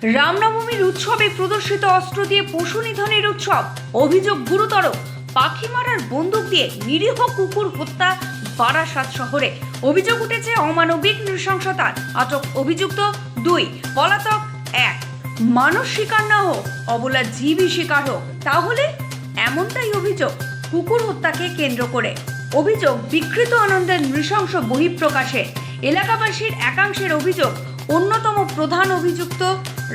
রামনবমীর উৎসবে প্রদর্শিত অস্ত্র দিয়ে পশু নিধনের উৎসব, অভিযোগ গুরুতর। পাখি মারার বন্দুক দিয়ে নিরীহ কুকুর হত্যা বারাসাত শহরে। অভিযোগ উঠেছে অমানবিক নৃশংসতার। আটক অভিযুক্ত 2, পলাতক 1। মানুষ শিকার না হোক, অবলা জীবই শিকার হোক, তাহলে এমনটাই অভিযোগ কুকুর হত্যাকে কেন্দ্র করে। অভিযোগ বিকৃত আনন্দের নৃশংস বহিঃপ্রকাশে। এলাকাবাসীর একাংশের অভিযোগ, অন্যতম প্রধান অভিযুক্ত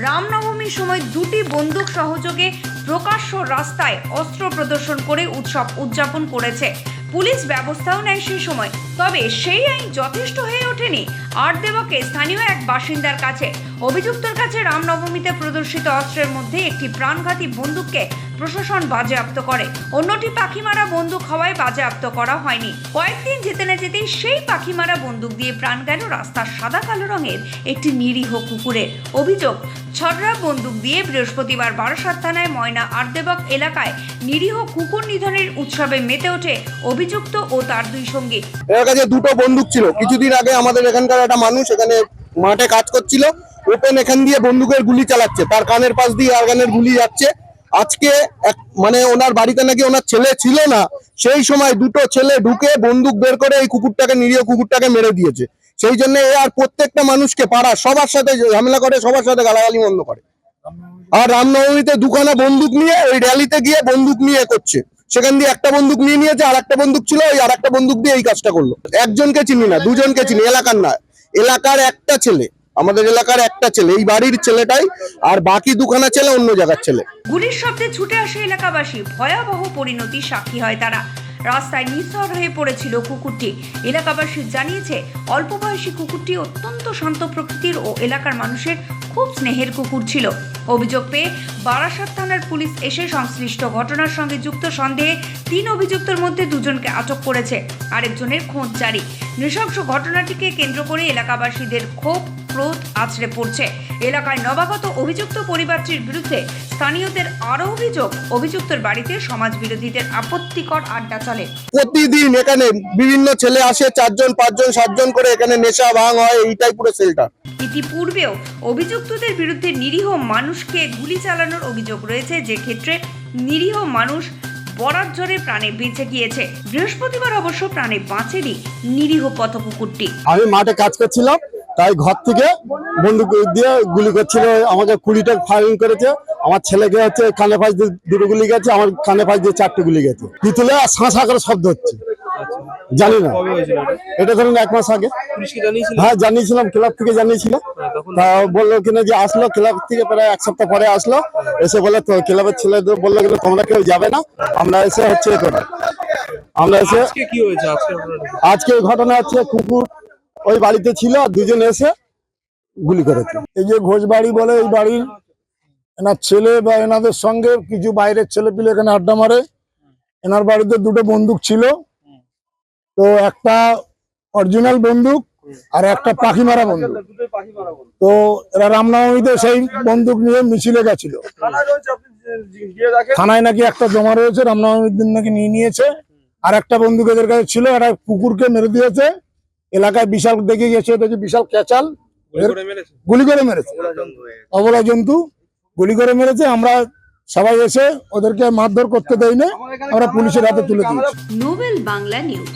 রামনবমীর সময় 2টি বন্দুক সহযোগে প্রকাশ্য রাস্তায় অস্ত্র প্রদর্শন করে উৎসব উদযাপন করেছে। পুলিশ ব্যবস্থাও নেয় সেই সময়, তবে সেই আইন যথেষ্ট হয়ে ওঠেনি আরদেবকে স্থানীয় এক বাসিন্দার কাছে। অভিযুক্তের কাছে রামনবমীতে প্রদর্শিত অস্ত্রের মধ্যে একটি প্রাণঘাতী বন্দুককে প্রশাসন বাজেয়াপ্ত করে, অন্যটি পাখি মারা বন্দুক হওয়ায় বাজেয়াপ্ত করা হয়নি। কয়েকদিন যেতে না যেতেই সেই পাখি মারা বন্দুক দিয়ে প্রাণ গেল রাস্তার সাদা কালো রঙের একটি নিরীহ কুকুরের। অভিযোগ, ছড়রা বন্দুক দিয়ে বৃহস্পতিবার বারাসাত থানায় ময়না আরদেবক এলাকায় নিরীহ কুকুর নিধনের উৎসবে মেতে ওঠে অভিযুক্ত ও তার 2 সঙ্গী। এর কাছে 2টো বন্দুক ছিল। কিছুদিন আগে আমাদের এখানকার একটা মানুষ এখানে মাঠে কাজ করছিল, ওপেন এখান দিয়ে বন্দুকের গুলি চালাচ্ছে, তার কানের পাশ দিয়ে আরগানের গুলি যাচ্ছে। আজকে মানে ওনার বাড়িতে নাকি ওনার ছেলে ছিল না, সেই সময় 2টো ছেলে ঢুকে বন্দুক বের করে এই কুকুরটাকে, নিরীহ কুকুরটাকে মেরে দিয়েছে। সেই জন্য এ আর প্রত্যেকটা মানুষকে পাড়া সবার সাথে ঝামেলা করে, সবার সাথে গালাগালি বন্ধ করে। আর রামনবমীতে 2খানা বন্দুক নিয়ে ওই র্যালিতে গিয়ে বন্দুক নিয়ে করছে। সেখান দিয়ে একটা বন্দুক নিয়ে নিয়েছে, আর একটা বন্দুক ছিল, ওই আর একটা বন্দুক দিয়ে এই কাজটা করলো। একজনকে চিনি না, 2জনকে চিনি, এলাকার না, এলাকার একটা ছেলে, আমাদের এলাকার একটা ছেলে, এই বাড়ির ছেলেটাই, আর বাকি 2খানা ছেলে অন্য জায়গার ছেলে। গুলির শব্দে ছুটে আসে এলাকাবাসী, ভয়াবহ পরিণতির সাক্ষী হয় তারা। রাস্তায় নিথর হয়ে পড়েছিল কুকুরটি। এলাকাবাসী জানিয়েছে, অল্প বয়সী কুকুরটি অত্যন্ত শান্ত প্রকৃতির ও এলাকার মানুষের খুব স্নেহের কুকুর ছিল। অভিযোগ পেয়ে বারাসাত থানার পুলিশ এসে সংশ্লিষ্ট ঘটনার সঙ্গে যুক্ত সন্দেহে 3 অভিযুক্তের মধ্যে 2জনকে আটক করেছে, আরেকজনের খোঁজ জারি। নৃশংস ঘটনাটিকে কেন্দ্র করে এলাকাবাসীদের ক্ষোভ ক্রোধ আছড়ে পড়ছে। এলাকায় নবাগত অভিযুক্ত পরিবারটির বিরুদ্ধে স্থানীয়দের আরও অভিযোগ, অভিযুক্তের বাড়িতে সমাজ বিরোধীদের আপত্তিকর আড্ডা চলে। প্রতিদিন এখানে বিভিন্ন ছেলে আসে, 4জন 5জন 7জন করে এখানে নেশা ভাঙ হয়, এইটাই পুরো সেলটা। ইতিপূর্বেও অভিযুক্তদের বিরুদ্ধে নিরীহ মানুষকে গুলি চালানোর অভিযোগ রয়েছে, যে ক্ষেত্রে নিরীহ মানুষ বরাত জোরে প্রাণে বেঁচে গিয়েছে। বৃহস্পতিবার অবশ্য প্রাণে বাঁচেনি নিরীহ পথ কুকুরটি। আমি মাঠে কাজ করছিলাম, তাই ঘর থেকে বন্দুক দিয়ে গুলি করছিল, আমাকে 20টা ফায়ারিং করেছে। আমার ছেলেকে হচ্ছে কানে ফাঁস দিয়ে 2টো গুলি গেছে, আমার কানে ফাঁস দিয়ে 4টে গুলি গেছে। পিতলে শাঁসা করে শব্দ হচ্ছে, জানি না, এটা ধরুন 1 মাস আগে। হ্যাঁ জানিয়েছিলাম, ক্লাব থেকে জানিয়েছিল। তা বললো কিনা যে আসলো ক্লাব থেকে, প্রায় 1 সপ্তাহ পরে আসলো। এসে বলে তো ক্লাবের ছেলেদের বললো কিনা তোমরা কেউ যাবে না, আমরা এসে হচ্ছে আমরা এসে আজকে ঘটনা হচ্ছে কুকুর ওই বাড়িতে ছিল, 2জন এসে গুলি করেছে। এই যে ঘোষ বাড়ি বলে, এই বাড়ির এনার ছেলে বা এনাদের সঙ্গে কিছু বাইরের ছেলে পিলে এখানে আড্ডা মারে। এনার বাড়িতে 2টো বন্দুক ছিল, তো একটা অরিজিনাল বন্দুক আর একটা পাখি মারা বন্দুক। তো এরা রামনবমীতে সেই বন্দুক নিয়ে মিছিলে গেছিল। থানায় নাকি একটা জমা রয়েছে, রামনবমীর দিন নাকি নিয়েছে। আর একটা বন্দুক এদের কাছে ছিল, একটা কুকুরকে মেরে দিয়েছে। এলাকায় বিশাল দেখে গেছে, দেখি বিশাল ক্যাচাল, গুলি করে মেরেছে, অবলা জন্তু গুলি করে মেরেছে। আমরা সবাই এসে ওদেরকে মারধর করতে দেই না, আমরা পুলিশের হাতে তুলে দিয়েছি। Nobel Bangla news.